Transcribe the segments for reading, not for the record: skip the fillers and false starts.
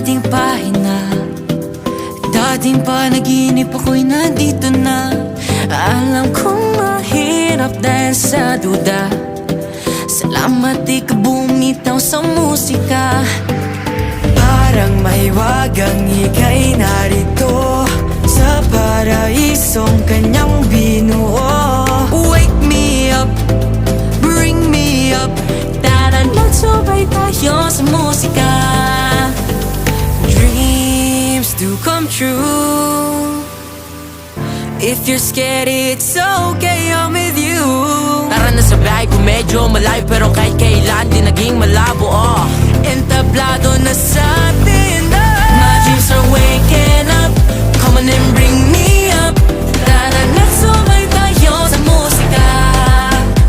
ating pahina. Dating panaginip ako'y nandito na. Alam kong mahirap dahil sa duda. Salamat di ka bumitaw sa musika. Parang may wagang ika'y narito sa paraisong kanyang binuo. Wake me up, bring me up. Tara magsubay tayo sa musika. Dreams do come true. If you're scared, it's okay, I'm with you. Tara na sa bahay ko medyo malayo, pero kahit kailan di naging malabo. Entablado na sa atin. My dreams are waking up. Come on and bring me up. Tara na sumay tayo sa musika.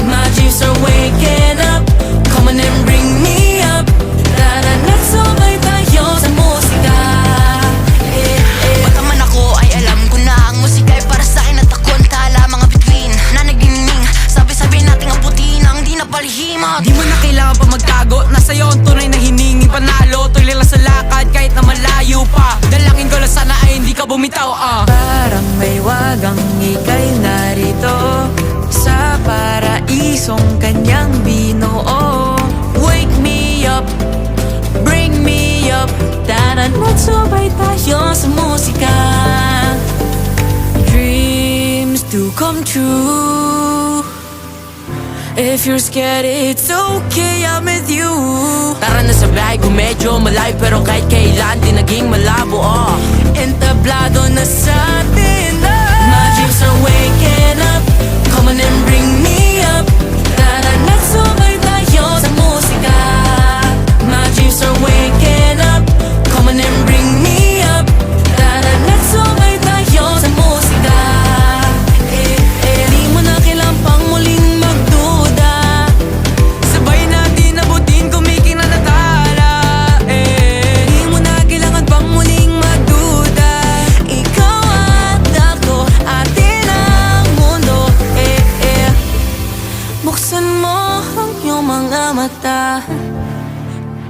My dreams are waking up. Come on and bring me up. Tara na sumay tayo sa musika. Bata man ako ay alam ko na ang musika ay para sa akin at ako ang tala. Mga bituin na nagniningning, sabi-sabi natin ang puti nang di napalihimot. Di mo na kailangan pa magtago, nasa iyo ang tunay na hiningi panalo. Tuloy lang sa lakad kahit na malayo pa. Dalangin ko lang sana ay hindi ka bumitaw. Parang may wagang ika'y narito sa paraisong kanyang binuo. Wake me up, bring me up. Tara magsubay tayo sa musika. Dreams do come true. If you're scared, it's okay, I'm with you. Tara na sa bahay ko medyo malayo, pero kahit kailan di naging malabo. Entablado na sa atin. My dreams are waking up. Come on and bring me up. Tara nagsubay tayo sa musika. My dreams are waking up. Come on and bring me up. Tara nagsubay tayo sa musika. Di mo na kailangan pang muling magduda. Sabay natin abutin kumiking na natala. Di mo na kailangan pang muling magduda. Ikaw at ako, atin ang mundo. Buksan mo ang iyong mga mata.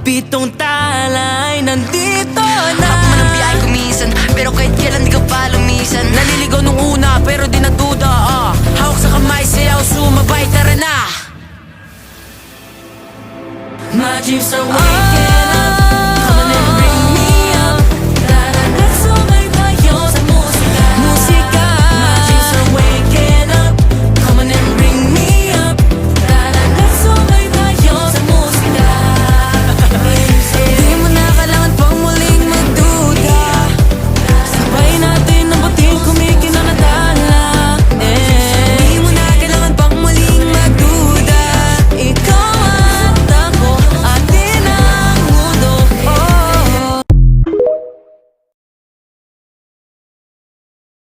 Pitong tala ay nandito na. Ako man ang biyahe ko minsan, pero kahit kailan di ka pa lumisan. Naliligaw nung una pero di nagduda. Hawak sa kamay, sayaw, sumabay, tara na. My dreams are